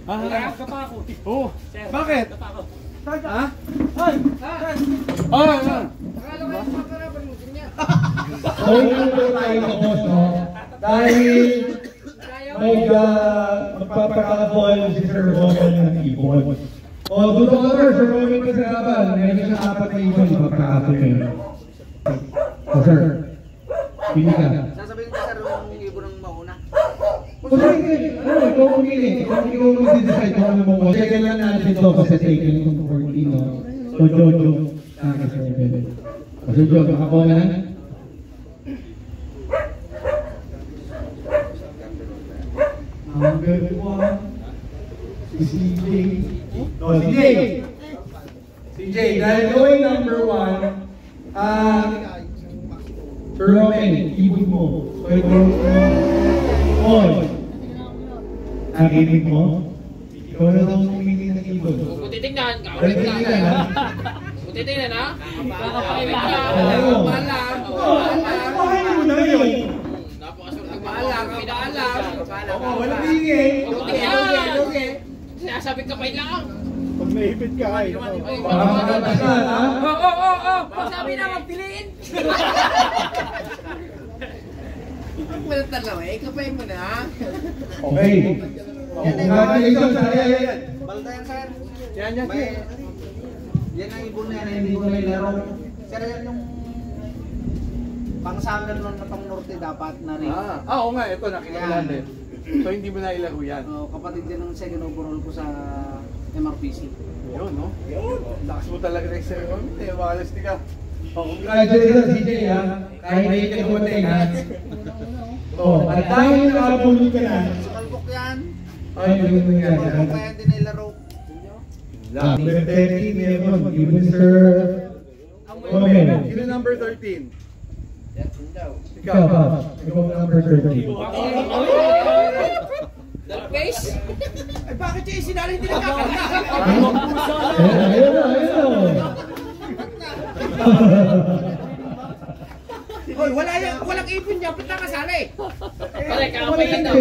Ah, ka pa ako. Oh, bakit? Ha? Ay! Akala ko yung makarapan mo niya. Okay lang po tayo sa Oslo. Dahil magpapakabol si Sir Roman ng ibon. O, gusto ko Sir Roman ka sa laban. Medyo siya dapat na ibon, magpapakabol kayo. O, Sir. Pili ka. Sasabihin ko sir yung ibon ng mauna. O, sige. Ano, ikaw pumili. Ikaw mag-decide kung ano mo. Check lang natin ito kasi taken itong 14, no? So, Jojo. Saka sa 7. O, Sir Jojo, makakuha ka na? Number 1, si CJ. Oh, CJ! CJ, dahil going number 1, Sir Roman, ibon mo. So, ito, on. Nakinig mo? Ikaw na daw pumili ng ibon. Kung titignan, Titignan, ha? Kung titignan, ha? Paano mo na yun? Walang tingin. Sinasabi ka pa lang. Pag naipit ka ay. Parang makatasan, ha? Sabi na magpiliin. Wala talaga eh. Kapain mo na. Okay. Congratulations, ayan. Balda yan sir. Yan. Yan ang ibon na yan. Hindi ko na ilaro. Sir yan yung pang-summer nun na pang-norte dapat na rin. Oo nga, ito nakikita natin. So hindi mo na ilaro yan. Kapatid din ng second overall ko sa MRPC. Yun, no? Lakas mo talaga ng Sir Roman. Malas di ka. Congratulations, CJ, ha? Kahit hindi ka dumating, ha? At dahil nakabulog ka na. Sa Kalbok yan. Ay, yun mo yan. Kalbok kaya din nilaro. Number 13, meron. Even Sir Roman. Sino number 13? Ikaw, ha? Ikaw number 13. Face? Ay bakit yung isinali hindi nagkakanta? Ayun na. Hoy, walang ipon niya, ba't nakasali? Pare, kakapay lang daw.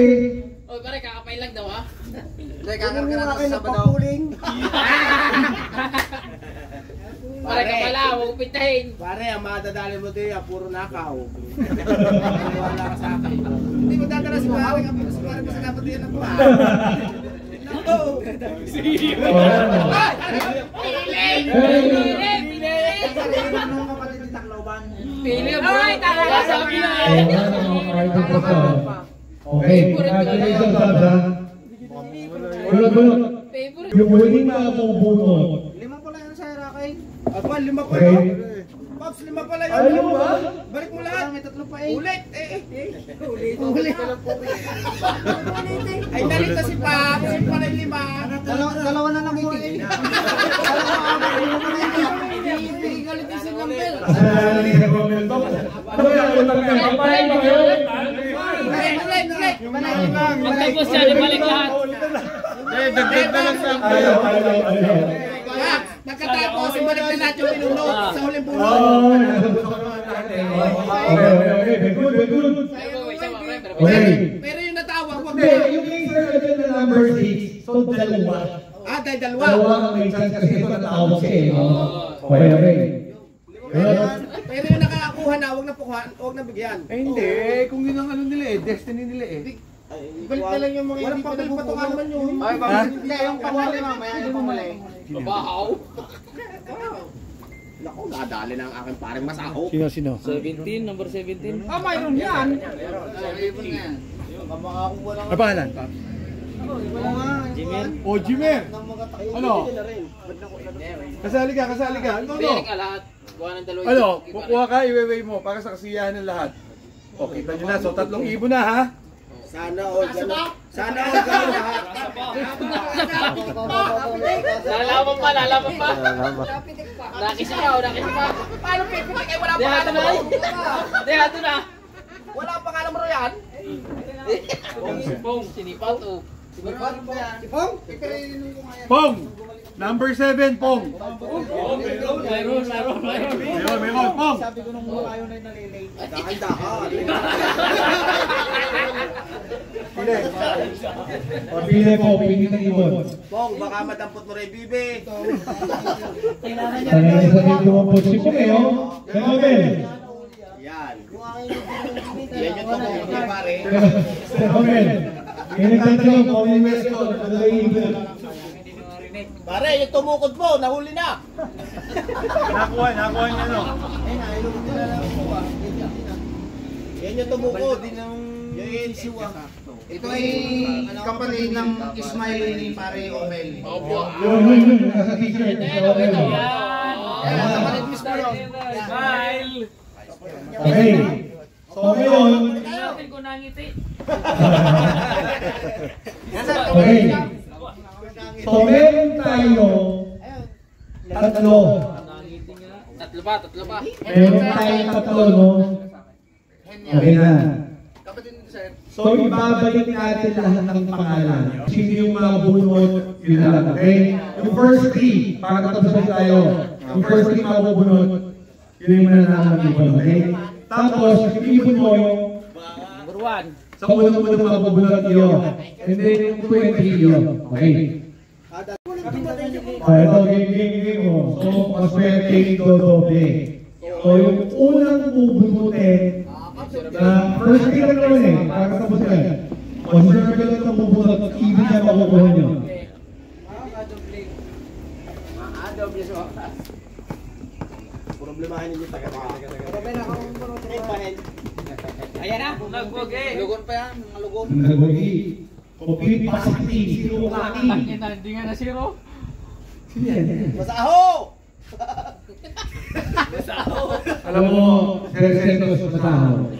Oy, pare, kakapay lang daw, ha? Hindi, kakarga na sa Sabado. Pare, kapala, huwag pintahin. Pare, ang madadali mo din, puro nakaw. Wala ka sa akin. Hindi mo dadala si pare, kapag si pare kasi dapat yan ako, ha? Nako! Pili mo. Ay, talaga sabi na. Okay, congratulations, Sabra. Bulot. Yung huling makapubunot. 5 pala yan sa Herakay. Aba, 5 pala. Okay. Pops, 5 pala yun. Ano ba? Balik mo lahat. May 3 pa eh. Ulit. Ulit. Ay, nalita si Pops. Yung pala yung 5. Dalawa na lang po eh. Galit yung si Campbell. Kasalanan sa comment box. Ano yan? Walang kapapain ba yun? Ulit. Magtapos siya, ibalik lahat. Dagdag na lang sa Ayaw. Pagkatapos, ibalik na lahat yung pinunod sa huling puno. Okay. Very good. Okay. Pero yung natawag, wag Hindi, na. yung laser agad na number 6, so dalawa. Dahil dalawa. Dalawa ang may chance kasi ito natawag siya eh. Okay. Pero yung nakakuha na, wag na bigyan. Eh hindi, kung yun ang ano nila eh, destiny nila eh. Balik na lang yung mga hindi pa nabubuo naman yun. Ay, hindi, yung panghali mamaya, yung panghali. Babahaw. Naku, nadali na ang aking parang masaho. Sino? 17, number 17. Mayroon yan. Ano pangalan? Jimer. Ano? Kasali ka. Ano? Pili ka lahat. Kuha ng dalawa. Ano? Kukuha ka, iwe-weigh mo para sa kasiyahan ng lahat. O, kita nyo na. So, 3 ibon na ha. Sana all gano'n. Sana all gano'n lahat. Lalaban pa. Nakisipaw. Paano pipitik? Ay, wala pa Dehato na. Dehato na. Wala pa kalam mo yan. Pong, sinipat o. Pong? Pong! Number 7, Pong. Mayroon. Meron, Pong. Sabi ko nung ayaw na nalilate. Dahan-dahan. Pili po, pili ng ibon. Pong, baka madampot mo rin, bibi. Sanay sa dito mo po si Pumeo. Fenomen. Yan. Yan yung tumukutin, pare. Fenomen. Kinagtatanong kung may mesto. Ano yung ibon? Pare, yung tumukod mo, nahuli na. Nakuha niya no. Yan yung tumukod. Yung siwa. Ito ay kapatid ng Ismail ni Pare Omel. Yun. Nasa t-shirt. Kapatid Mr. Smile! Okay. So ngayon, Hindi natin kung nangiti. okay. So meron tayo tatlo. Tatlo pa. Meron tayo tatlo, no? Okay na. So ibabalik natin lahat ng pangalan. Sino yung mga bunot, yun lang, okay? Yung first three, para tapos tayo. Yung first three mga bubunot, yun yung mananakang ibon, okay? Tapos, yung ibon mo yung Number 1. sa unang-unang mga bubunot iyo. And then yung 2 and 3 iyo. Okay? Ito, game mo. So, maswerte yung dodoble. So, yung unang bubunutin, first thing lang naman eh, para tapos yan. Kung circle lang ang bubunot, ibig niya makukuha nyo. Problemahin ninyo taga. Ayan na. Nagwag eh. Lugon pa yan, mga lugon. Nagwagi. Complete pasakti, zero kaki. Hindi nga na zero. Masaho! Alam mo, Sersentos masaho.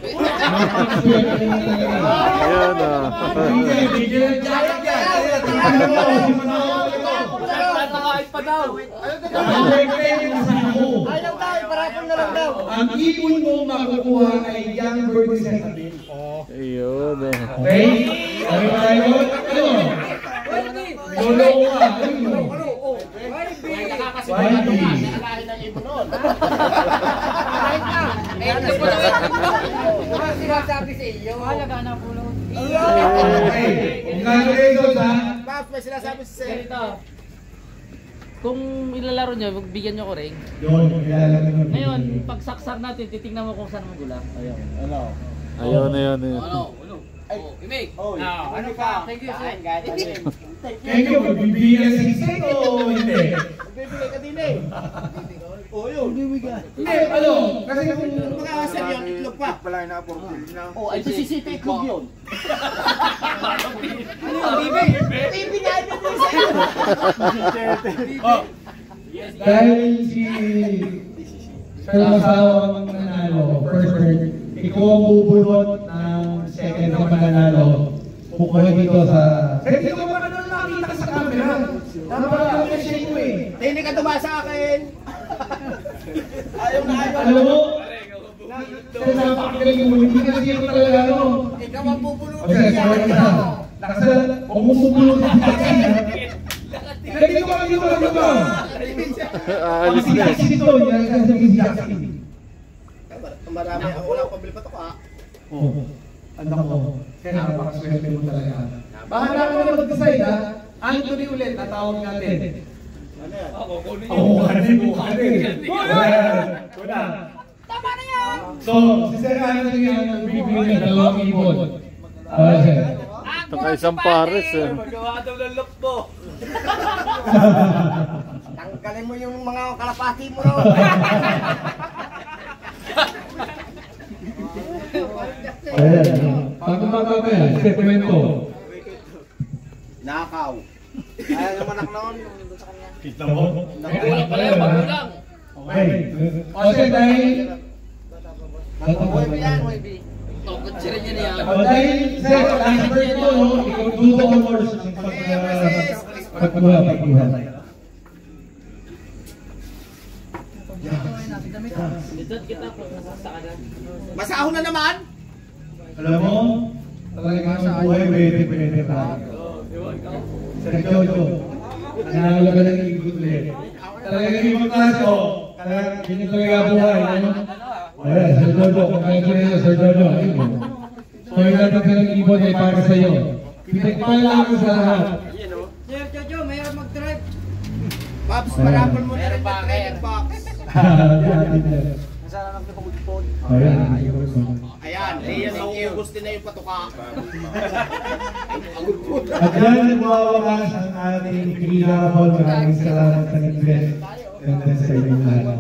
Ayan ah. Nakakait pa daw. Ayaw tayo, parapon na lang daw. Ang ibon mo makukuha ay young bird set. Ayun eh. Okay? Ano tayo? Ano? Lolo ko ka. Ano? Nakakasimulan na nga. Nakakain ng ibon nun. Sinasabi sa iyo. Mahalaga na pulo. Okay. Kung congratulations ha. Paps, may sinasabi si Sir. Ganito. Kung ilalaro nyo, bigyan nyo ko ring. Yun, kilala ko nun. Ngayon, pag saksar natin, titignan mo kung saan mo gula. Ayun. Oh, Imig. Ano pa? Thank you, sir. Thank you. Magbibigyan si Sisay o hindi? Bibigay ka din eh. Oo yun. Hindi, ano? Kasi kung... Mga sir, yung itlog pa. Pala na for na. Oh, ay sisita itlog yun. Ano yung bibi? Bibi nga yun din sa iyo. Oh, dahil si Sir Masawa ang nanalo, first bird, ikaw ang bubunot ng second na mananalo. Pukuha dito sa... Hindi ko ba nakita ka sa camera? Napaka-appreciate ko eh. Hindi ka tuma sa akin. Ayaw na ayaw. Alam mo? Napakagaling mo, hindi ka siya talaga ano. Ikaw ang pupulot. Okay, sorry ka. Nakasal, huwag mo bubunot ng taxi. Hindi ko alam ito. Aalis na. Taxi dito, yan ang taxi. Marami ako walang pabili pa to ka. Oo. Ano ko? Kaya napakaswerte mo talaga. Bahala ka na mag-decide ha. Anthony ulit, natawag natin. Ano yan? Ako, kanin. Wala. Tama na yan! So, si Sir Anthony ang bibigyan ng dalawang ibon. Okay. Taka isang pares eh. Magawa daw ng look mo. Tanggalin mo yung mga kalapati mo ro. Ayan. Pag-umaga pa yan, segmento. Nakaw. Ayaw naman ako noon. Kita mo? Magulang pala yan, magulang. Okay. Kasi dahil... Oy, yan, oy, bi. Tungkot siya rin yan yan. Dahil sa last bird mo, ikaw duto ko more sa pagkuha. Dito kita po sa kanan. Masahon na naman. Alam mo, talagang ang buhay pwede tayo. Sir Jojo, nanalo ka ng igot ulit. Talagang ibang kaso, talagang ganyan talaga buhay. Ayan, Sir Jojo, kung kaya ko nila Sir Jojo. So, yung lahat ng ibon ay para sa iyo. Pinagpala ko sa lahat. Sir Jojo, mayroon mag-drive. Pops, parapol mo na rin ng training box. Ayan, Ayan, nauubos din na yung patuka. At yan nagwawakas ang ating Kinahabol. Maraming salamat sa nag-invest. And then sa inyong lahat.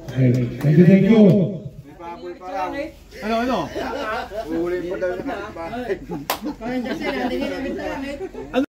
Okay, thank you. Ano? Uhuli pa daw na kapatid. Kaya dyan sila, hindi namin tayo.